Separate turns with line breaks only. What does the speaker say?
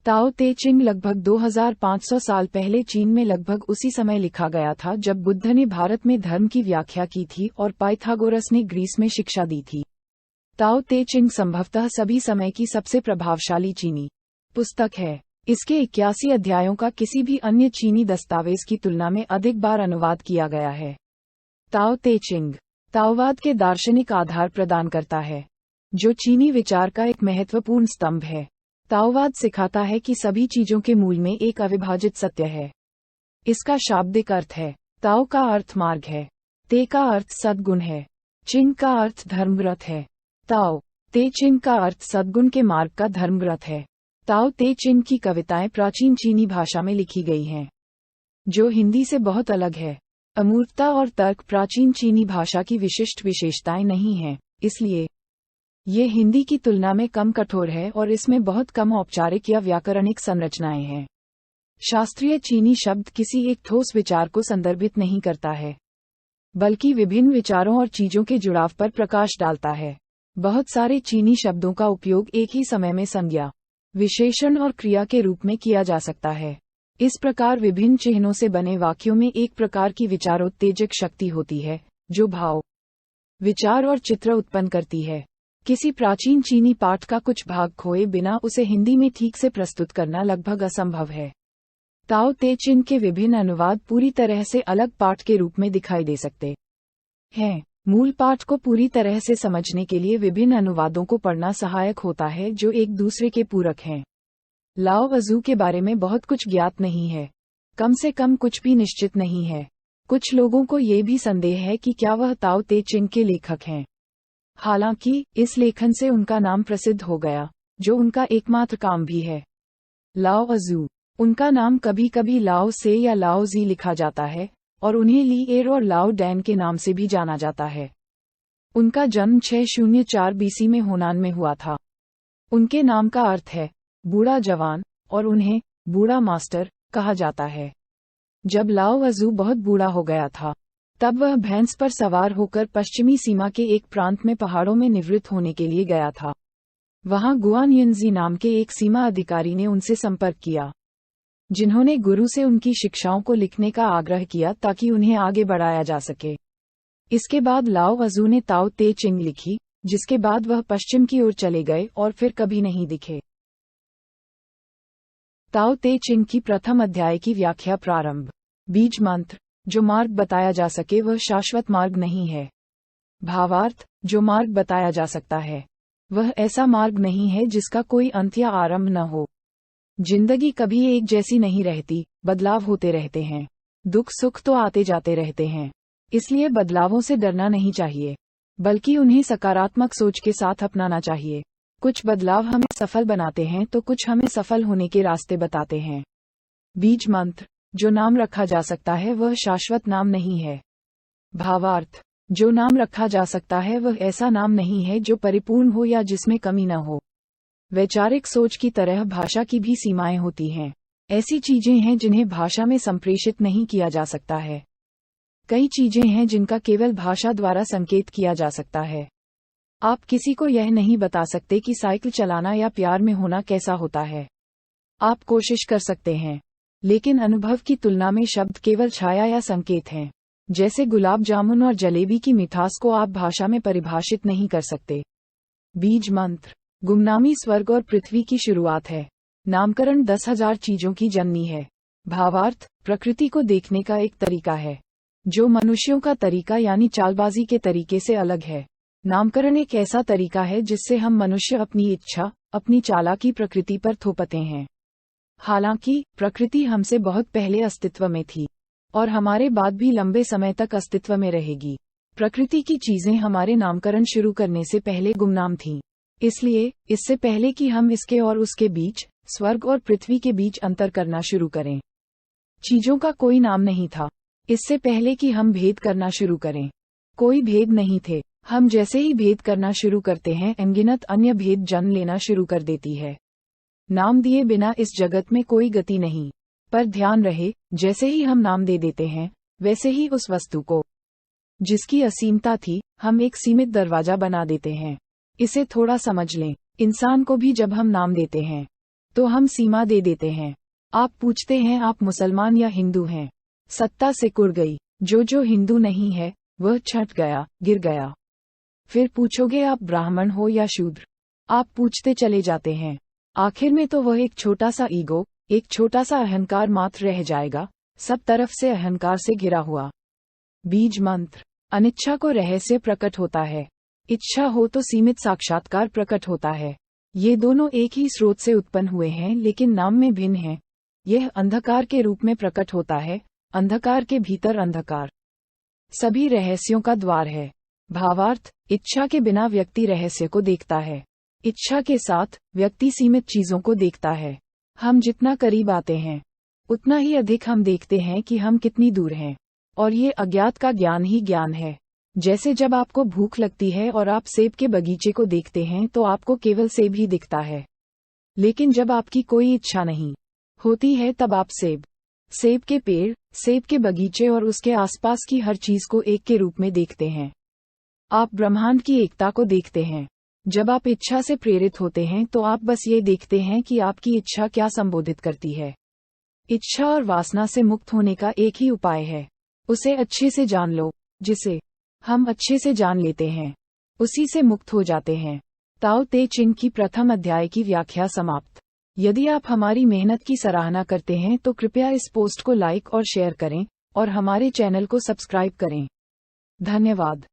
ताओ ते चिंग लगभग 2500 साल पहले चीन में लगभग उसी समय लिखा गया था जब बुद्ध ने भारत में धर्म की व्याख्या की थी और पाइथागोरस ने ग्रीस में शिक्षा दी थी। ताओ ते चिंग संभवतः सभी समय की सबसे प्रभावशाली चीनी पुस्तक है। इसके 81 अध्यायों का किसी भी अन्य चीनी दस्तावेज की तुलना में अधिक बार अनुवाद किया गया है। ताओ ते चिंग ताओवाद के दार्शनिक आधार प्रदान करता है, जो चीनी विचार का एक महत्वपूर्ण स्तंभ है। ताओवाद सिखाता है कि सभी चीजों के मूल में एक अविभाजित सत्य है। इसका शाब्दिक अर्थ है, ताओ का अर्थ मार्ग है, ते का अर्थ सद्गुण है, चिंग का अर्थ धर्मव्रत है। ताओ ते चिंग का अर्थ सद्गुण के मार्ग का धर्मव्रत है। ताओ ते चिंग की कविताएं प्राचीन चीनी भाषा में लिखी गई हैं, जो हिंदी से बहुत अलग है। अमूर्तता और तर्क प्राचीन चीनी भाषा की विशिष्ट विशेषताएं नहीं हैं, इसलिए ये हिंदी की तुलना में कम कठोर है और इसमें बहुत कम औपचारिक या व्याकरणिक संरचनाएं हैं। शास्त्रीय चीनी शब्द किसी एक ठोस विचार को संदर्भित नहीं करता है, बल्कि विभिन्न विचारों और चीजों के जुड़ाव पर प्रकाश डालता है। बहुत सारे चीनी शब्दों का उपयोग एक ही समय में संज्ञा, विशेषण और क्रिया के रूप में किया जा सकता है। इस प्रकार विभिन्न चिन्हों से बने वाक्यों में एक प्रकार की विचारोत्तेजक शक्ति होती है, जो भाव, विचार और चित्र उत्पन्न करती है। किसी प्राचीन चीनी पाठ का कुछ भाग खोए बिना उसे हिंदी में ठीक से प्रस्तुत करना लगभग असंभव है। ताओ ते चिंग के विभिन्न अनुवाद पूरी तरह से अलग पाठ के रूप में दिखाई दे सकते हैं। मूल पाठ को पूरी तरह से समझने के लिए विभिन्न अनुवादों को पढ़ना सहायक होता है, जो एक दूसरे के पूरक हैं। लाओ त्ज़ू के बारे में बहुत कुछ ज्ञात नहीं है, कम से कम कुछ भी निश्चित नहीं है। कुछ लोगों को ये भी संदेह है कि क्या वह ताओ ते चिंग के लेखक हैं। हालांकि इस लेखन से उनका नाम प्रसिद्ध हो गया, जो उनका एकमात्र काम भी है। लाओ त्ज़ू, उनका नाम कभी कभी लाओ से या लाओ जी लिखा जाता है और उन्हें ली एर और लाओ डैन के नाम से भी जाना जाता है। उनका जन्म 604 बीसी में होनान में हुआ था। उनके नाम का अर्थ है बूढ़ा जवान और उन्हें बूढ़ा मास्टर कहा जाता है। जब लाओ त्ज़ू बहुत बूढ़ा हो गया था, तब वह भैंस पर सवार होकर पश्चिमी सीमा के एक प्रांत में पहाड़ों में निवृत्त होने के लिए गया था। वहां गुआन यिनजी नाम के एक सीमा अधिकारी ने उनसे संपर्क किया, जिन्होंने गुरु से उनकी शिक्षाओं को लिखने का आग्रह किया ताकि उन्हें आगे बढ़ाया जा सके। इसके बाद लाओ त्ज़ू ने ताओ ते चिंग लिखी, जिसके बाद वह पश्चिम की ओर चले गए और फिर कभी नहीं दिखे। ताओ ते चिंग की प्रथम अध्याय की व्याख्या प्रारंभ। बीज मंत्र, जो मार्ग बताया जा सके वह शाश्वत मार्ग नहीं है। भावार्थ, जो मार्ग बताया जा सकता है वह ऐसा मार्ग नहीं है जिसका कोई अंत या आरंभ न हो। जिंदगी कभी एक जैसी नहीं रहती, बदलाव होते रहते हैं। दुख सुख तो आते जाते रहते हैं, इसलिए बदलावों से डरना नहीं चाहिए, बल्कि उन्हें सकारात्मक सोच के साथ अपनाना चाहिए। कुछ बदलाव हमें सफल बनाते हैं तो कुछ हमें सफल होने के रास्ते बताते हैं। बीज मंत्र, जो नाम रखा जा सकता है वह शाश्वत नाम नहीं है। भावार्थ, जो नाम रखा जा सकता है वह ऐसा नाम नहीं है जो परिपूर्ण हो या जिसमें कमी न हो। वैचारिक सोच की तरह भाषा की भी सीमाएं होती हैं। ऐसी चीजें हैं जिन्हें भाषा में संप्रेषित नहीं किया जा सकता है। कई चीजें हैं जिनका केवल भाषा द्वारा संकेत किया जा सकता है। आप किसी को यह नहीं बता सकते कि साइकिल चलाना या प्यार में होना कैसा होता है। आप कोशिश कर सकते हैं, लेकिन अनुभव की तुलना में शब्द केवल छाया या संकेत हैं। जैसे गुलाब जामुन और जलेबी की मिठास को आप भाषा में परिभाषित नहीं कर सकते। बीज मंत्र, गुमनामी स्वर्ग और पृथ्वी की शुरुआत है। नामकरण 10,000 चीजों की जननी है। भावार्थ, प्रकृति को देखने का एक तरीका है, जो मनुष्यों का तरीका यानी चालबाजी के तरीके से अलग है। नामकरण एक ऐसा तरीका है जिससे हम मनुष्य अपनी इच्छा, अपनी चालाकी प्रकृति पर थोपते हैं। हालांकि प्रकृति हमसे बहुत पहले अस्तित्व में थी और हमारे बाद भी लंबे समय तक अस्तित्व में रहेगी। प्रकृति की चीजें हमारे नामकरण शुरू करने से पहले गुमनाम थीं। इसलिए इससे पहले कि हम इसके और उसके बीच, स्वर्ग और पृथ्वी के बीच अंतर करना शुरू करें, चीजों का कोई नाम नहीं था। इससे पहले कि हम भेद करना शुरू करें, कोई भेद नहीं थे। हम जैसे ही भेद करना शुरू करते हैं, अनगिनत अन्य भेद जन्म लेना शुरू कर देती है। नाम दिए बिना इस जगत में कोई गति नहीं। पर ध्यान रहे, जैसे ही हम नाम दे देते हैं, वैसे ही उस वस्तु को, जिसकी असीमता थी, हम एक सीमित दरवाजा बना देते हैं। इसे थोड़ा समझ लें। इंसान को भी जब हम नाम देते हैं, तो हम सीमा दे देते हैं। आप पूछते हैं आप मुसलमान या हिंदू हैं। सत्ता सिकुड़ गई। जो हिंदू नहीं है वह छट गया, गिर गया। फिर पूछोगे आप ब्राह्मण हो या शूद्र। आप पूछते चले जाते हैं। आखिर में तो वह एक छोटा सा ईगो, एक छोटा सा अहंकार मात्र रह जाएगा, सब तरफ से अहंकार से घिरा हुआ। बीज मंत्र। अनिच्छा को रहस्य प्रकट होता है, इच्छा हो तो सीमित साक्षात्कार प्रकट होता है। ये दोनों एक ही स्रोत से उत्पन्न हुए हैं लेकिन नाम में भिन्न हैं। यह अंधकार के रूप में प्रकट होता है, अंधकार के भीतर अंधकार सभी रहस्यों का द्वार है। भावार्थ, इच्छा के बिना व्यक्ति रहस्य को देखता है, इच्छा के साथ व्यक्ति सीमित चीजों को देखता है। हम जितना करीब आते हैं उतना ही अधिक हम देखते हैं कि हम कितनी दूर हैं, और ये अज्ञात का ज्ञान ही ज्ञान है। जैसे जब आपको भूख लगती है और आप सेब के बगीचे को देखते हैं तो आपको केवल सेब ही दिखता है, लेकिन जब आपकी कोई इच्छा नहीं होती है तब आप सेब के पेड़, सेब के बगीचे और उसके आसपास की हर चीज को एक के रूप में देखते हैं। आप ब्रह्मांड की एकता को देखते हैं। जब आप इच्छा से प्रेरित होते हैं तो आप बस ये देखते हैं कि आपकी इच्छा क्या संबोधित करती है। इच्छा और वासना से मुक्त होने का एक ही उपाय है, उसे अच्छे से जान लो। जिसे हम अच्छे से जान लेते हैं उसी से मुक्त हो जाते हैं। ताओ ते चिंग की प्रथम अध्याय की व्याख्या समाप्त। यदि आप हमारी मेहनत की सराहना करते हैं तो कृपया इस पोस्ट को लाइक और शेयर करें और हमारे चैनल को सब्सक्राइब करें। धन्यवाद।